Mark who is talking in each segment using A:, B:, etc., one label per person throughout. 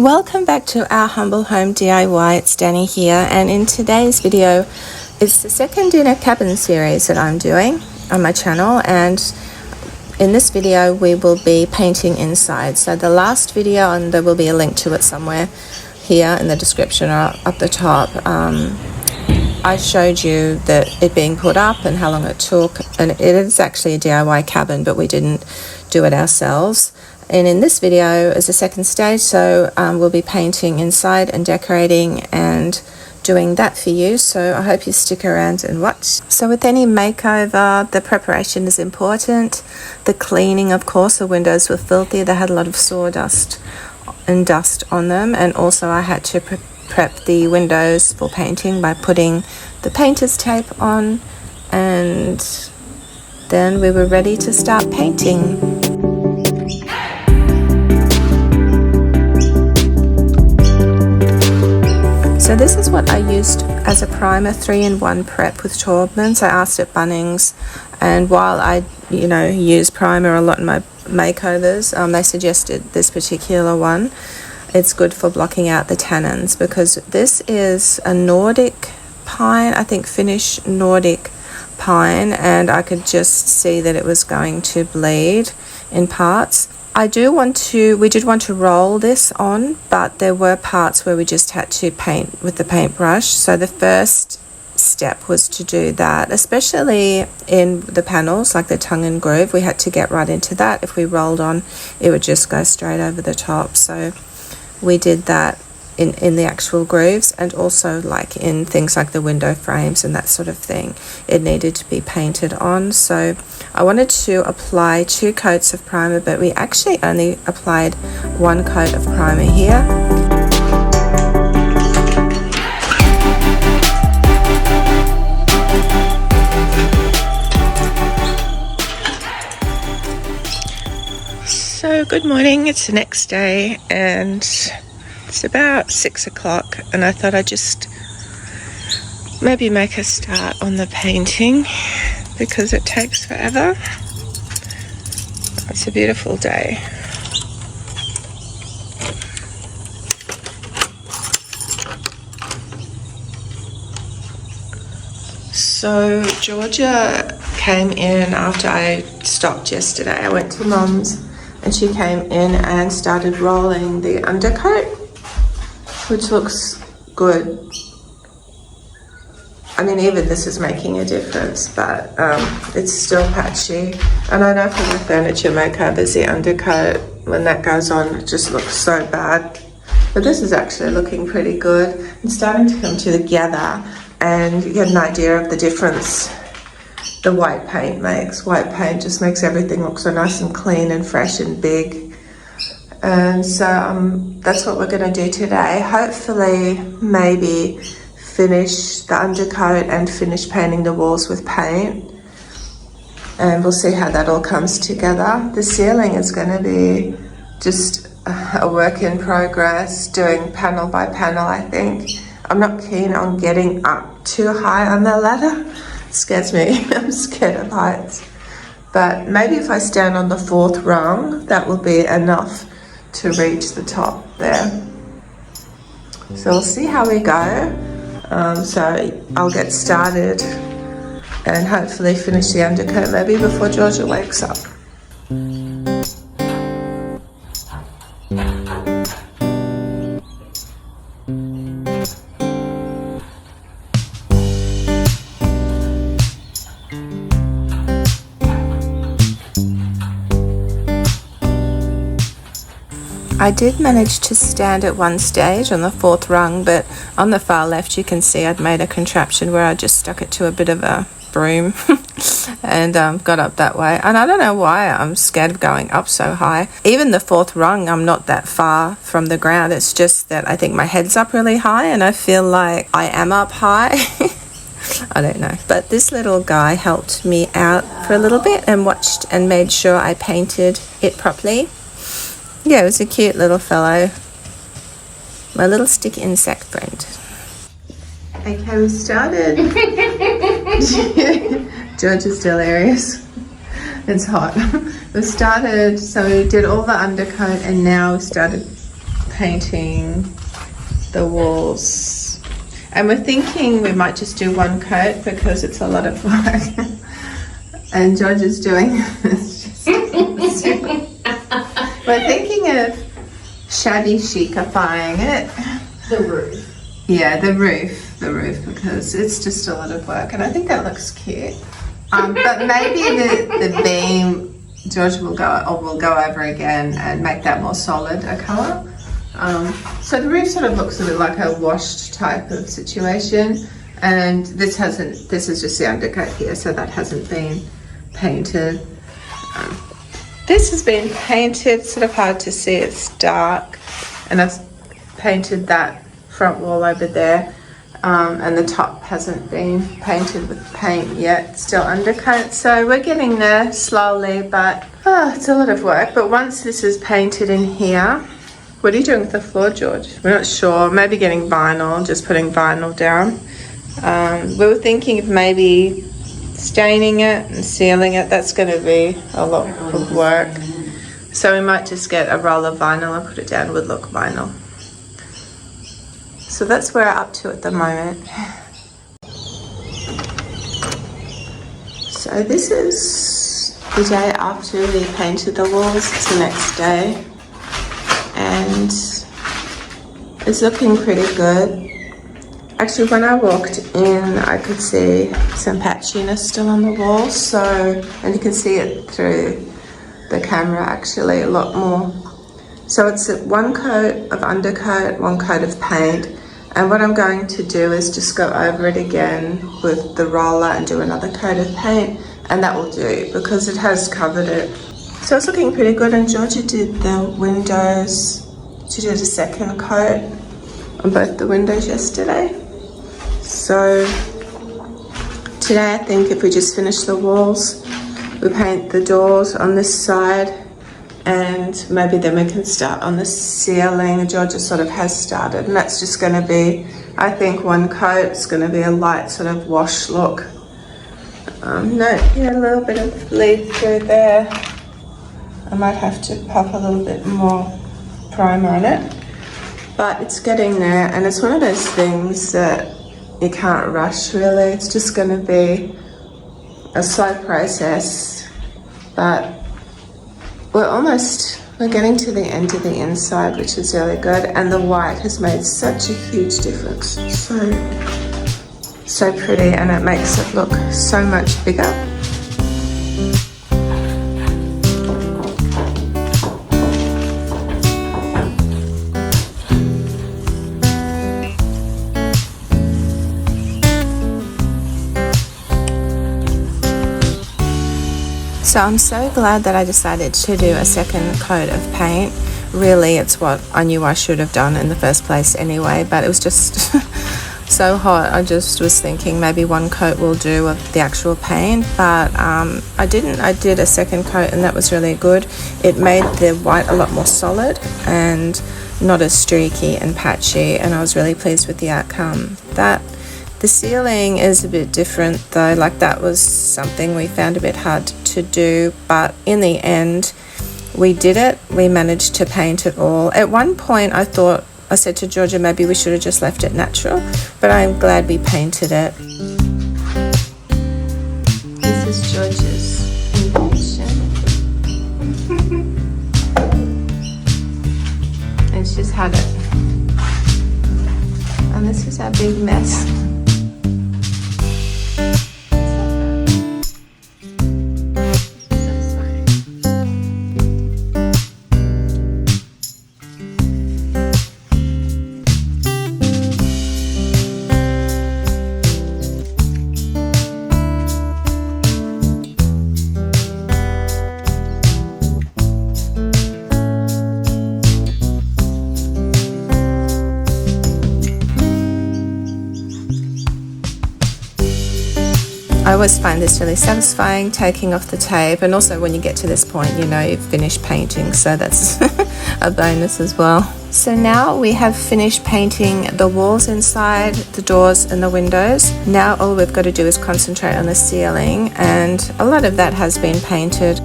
A: Welcome back to our humble home DIY. It's Danny here, and in today's video it's the second dinner cabin series that I'm doing on my channel, and in this video we will be painting inside. So the last video, and there will be a link to it somewhere here in the description or up the top, I showed you that it being put up and how long it took, and it is actually a DIY cabin, but we didn't do it ourselves. And in this video is the second stage, so we'll be painting inside and decorating and doing that for you. So I hope you stick around and watch. So with any makeover, the preparation is important. The cleaning, of course, the windows were filthy. They had a lot of sawdust and dust on them, and also I had to prep the windows for painting by putting the painter's tape on, and then we were ready to start painting. So this is what I used as a primer, 3-in-1 prep with Taubmans. I asked at Bunnings, and while I use primer a lot in my makeovers, they suggested this particular one. It's good for blocking out the tannins, because this is a Nordic pine, I think Finnish Nordic pine, and I could just see that it was going to bleed in parts. we did want to roll this on, but there were parts where we just had to paint with the paintbrush. So the first step was to do that, especially in the panels like the tongue and groove. We had to get right into that. If we rolled on, it would just go straight over the top. So we did that in the actual grooves, and also like in things like the window frames and that sort of thing. It needed to be painted on. So I wanted to apply 2 coats of primer, but we actually only applied 1 coat of primer here. So good morning, it's the next day, and it's about 6 o'clock, and I thought I'd just maybe make a start on the painting because it takes forever. It's a beautiful day. So Georgia came in after I stopped yesterday. I went to Mum's and she came in and started rolling the undercoat, which looks good. I mean, even this is making a difference, but it's still patchy. And I know from the furniture makeovers, the undercoat, when that goes on, it just looks so bad. But this is actually looking pretty good. It's starting to come together, and you get an idea of the difference the white paint makes. White paint just makes everything look so nice and clean and fresh and big. And so that's what we're going to do today. Hopefully maybe finish the undercoat and finish painting the walls with paint, and we'll see how that all comes together. The ceiling is going to be just a work in progress, doing panel by panel. I think I'm not keen on getting up too high on the ladder. It scares me. I'm scared of heights, but maybe if I stand on the 4th rung, that will be enough to reach the top there. So we'll see how we go. So I'll get started and hopefully finish the undercoat maybe before Georgia wakes up. I did manage to stand at one stage on the 4th rung, but on the far left you can see I'd made a contraption where I just stuck it to a bit of a broom and got up that way. And I don't know why I'm scared of going up so high. Even the 4th rung, I'm not that far from the ground. It's just that I think my head's up really high and I feel like I am up high. I don't know, but this little guy helped me out for a little bit and watched and made sure I painted it properly. Yeah, it was a cute little fellow. My little stick insect friend. Okay, we started. George is delirious. It's hot. We started, so we did all the undercoat, and now we started painting the walls. And we're thinking we might just do one coat because it's a lot of work. And George is doing we're thinking of shabby chicifying it.
B: The roof.
A: Yeah, the roof, because it's just a lot of work, and I think that looks cute. But maybe the beam, George will go over again and make that more solid a colour. So the roof sort of looks a bit like a washed type of situation, and this is just the undercoat here, so that hasn't been painted. This has been painted, sort of hard to see, it's dark, and I've painted that front wall over there, and the top hasn't been painted with paint yet, still undercoat, so we're getting there slowly, but it's a lot of work. But once this is painted in here, what are you doing with the floor, George? We're not sure, maybe getting vinyl, just putting vinyl down. We were thinking of maybe staining it and sealing it. That's going to be a lot of work, so we might just get a roll of vinyl and put it down with look vinyl. So that's where we're up to at the moment. So this is the day after we painted the walls. It's the next day, and it's looking pretty good. Actually, when I walked in, I could see some patchiness still on the walls, so, and you can see it through the camera actually a lot more. So it's one coat of undercoat, one coat of paint, and what I'm going to do is just go over it again with the roller and do another coat of paint, and that will do because it has covered it. So it's looking pretty good, and Georgia did the windows. She did a second coat on both the windows yesterday. So today I think if we just finish the walls, we paint the doors on this side, and maybe then we can start on the ceiling. Georgia sort of has started, and that's just going to be, I think, one coat. It's going to be a light sort of wash look. A little bit of bleed through there. I might have to pop a little bit more primer on it, but it's getting there, and it's one of those things that you can't rush really. It's just going to be a slow process, but we're getting to the end of the inside, which is really good, and the white has made such a huge difference. So pretty, and it makes it look so much bigger. So I'm so glad that I decided to do a second coat of paint. Really, it's what I knew I should have done in the first place anyway, but it was just so hot. I just was thinking maybe one coat will do of the actual paint, but I didn't. I did a second coat, and that was really good. It made the white a lot more solid and not as streaky and patchy, and I was really pleased with the outcome. The ceiling is a bit different though, like that was something we found a bit hard to do, but in the end we did it. We managed to paint it all. At one point I said to Georgia maybe we should have just left it natural, but I'm glad we painted it. This is Georgia's invention. And she's had it. And this is our big mess. I always find this really satisfying, taking off the tape, and also when you get to this point, you know you've finished painting, so that's a bonus as well. So now we have finished painting the walls inside, the doors and the windows. Now all we've got to do is concentrate on the ceiling, and a lot of that has been painted.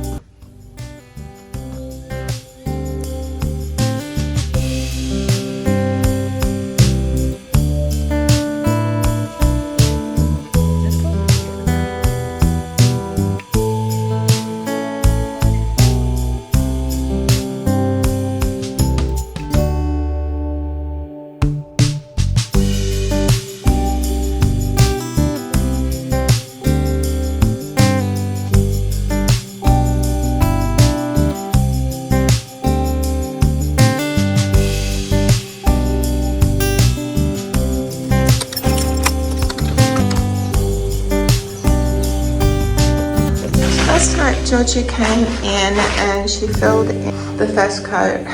A: Georgia came in and she filled in the first coat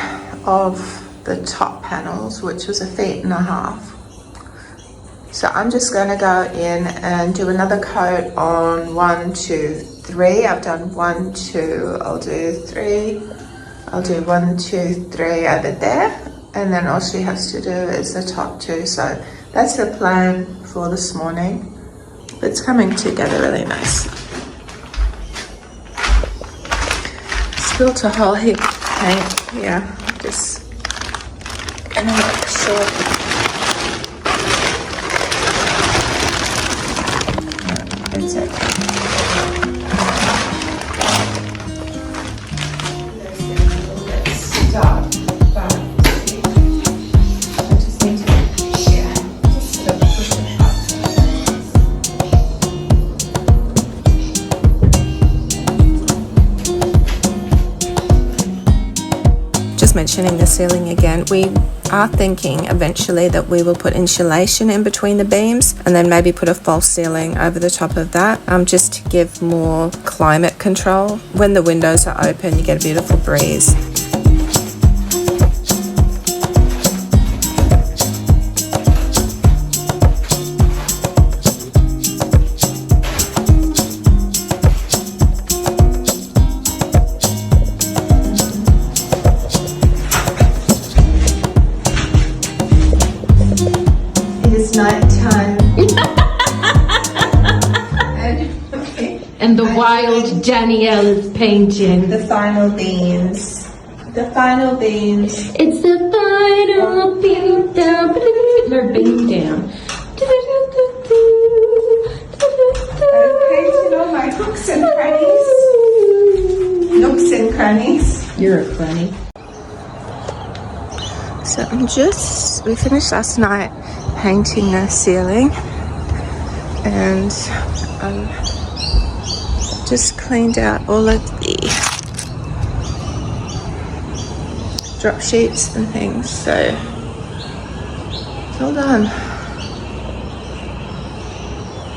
A: of the top panels, which was 1.5 feet. So I'm just going to go in and do another coat on 1, 2, 3. I've done 1, 2, I'll do 3. I'll do 1, 2, 3 over there. And then all she has to do is the top 2. So that's the plan for this morning. It's coming together really nice. Spilt a whole heap of paint here. Just gonna make sure. It's okay. Stop. Just mentioning the ceiling again, we are thinking eventually that we will put insulation in between the beams and then maybe put a false ceiling over the top of that, just to give more climate control. When the windows are open, you get a beautiful breeze.
B: And the wild Danielle is painting.
A: The final beans. The final beans.
B: It's the final bean down. They're bean down.
A: I'm painting all my hooks and crannies. Nooks and crannies.
B: You're a cranny.
A: So we finished last night painting the ceiling, and just cleaned out all of the drop sheets and things, so it's all done.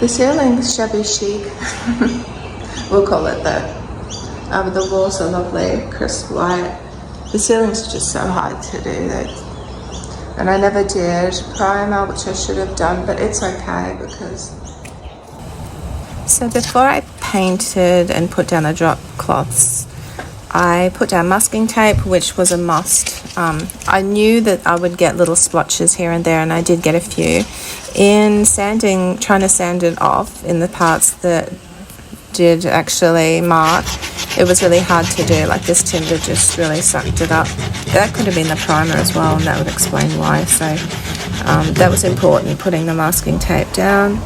A: The ceiling's shabby chic. We'll call it that. The walls are lovely, crisp white. The ceilings are just so hard to do that. And I never did primer, which I should have done, but it's okay because... So before I painted and put down the drop cloths, I put down masking tape, which was a must. I knew that I would get little splotches here and there, and I did get a few. In sanding, trying to sand it off in the parts that did actually mark, it was really hard to do. Like this timber just really sucked it up. That could have been the primer as well, and that would explain why. So that was important, putting the masking tape down.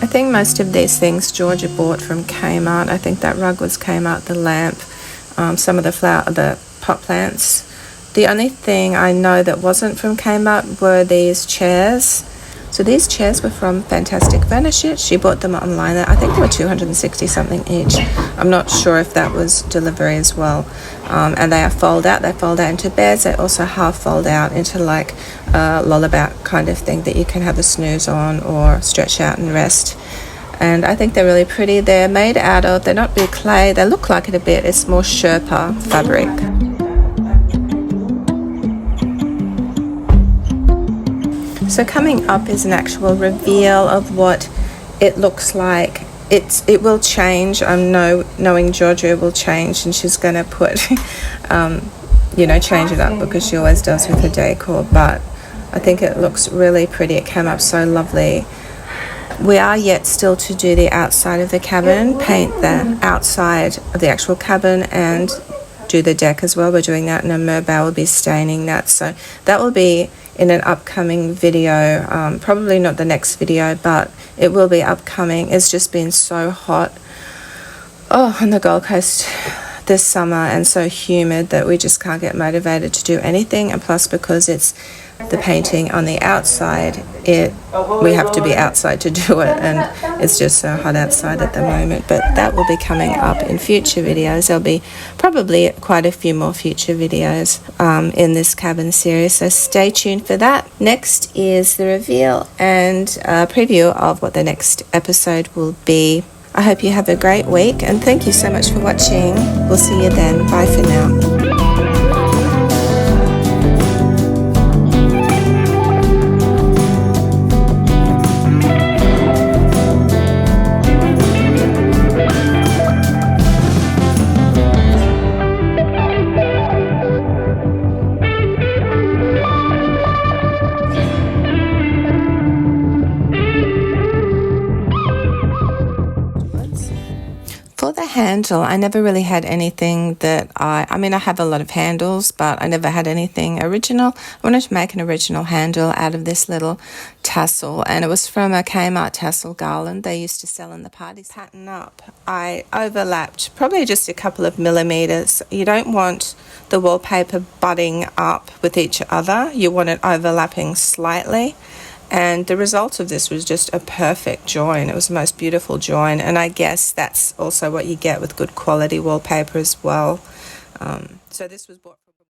A: I think most of these things Georgia bought from Kmart. I think that rug was Kmart, the lamp, some of the pot plants. The only thing I know that wasn't from Kmart were these chairs. So these chairs were from Fantastic Furniture. She bought them online. I think they were 260 something each. I'm not sure if that was delivery as well. And they are fold out. They fold out into beds. They also half fold out into like a lullabout kind of thing that you can have a snooze on or stretch out and rest. And I think they're really pretty. They're made out of, they're not big clay. They look like it a bit. It's more Sherpa fabric. So coming up is an actual reveal of what it looks like it will change. Knowing Georgia, it will change, and she's going to put, change it up because she always does with her decor. But I think it looks really pretty. It came up so lovely. We are yet still to do the outside of the cabin, paint the outside of the actual cabin, and do the deck as well. We're doing that, and Merbau will be staining that. So that will be in an upcoming video, probably not the next video, but it will be upcoming. It's just been so hot on the Gold Coast this summer, and so humid that we just can't get motivated to do anything. And plus, because it's the painting on the outside, we have to be outside to do it, and it's just so hot outside at the moment. But that will be coming up in future videos. There'll be probably quite a few more future videos in this cabin series, so stay tuned for that. Next is the reveal and a preview of what the next episode will be. I hope you have a great week, and thank you so much for watching. We'll see you then. Bye for now. For the handle, I never really had anything that I mean, I have a lot of handles, but I never had anything original. I wanted to make an original handle out of this little tassel, and it was from a Kmart tassel garland they used to sell in the parties. Pattern up, I overlapped probably just a couple of millimeters. You don't want the wallpaper butting up with each other. You want it overlapping slightly. And the result of this was just a perfect join. It was the most beautiful join, and I guess that's also what you get with good quality wallpaper as well. So this was bought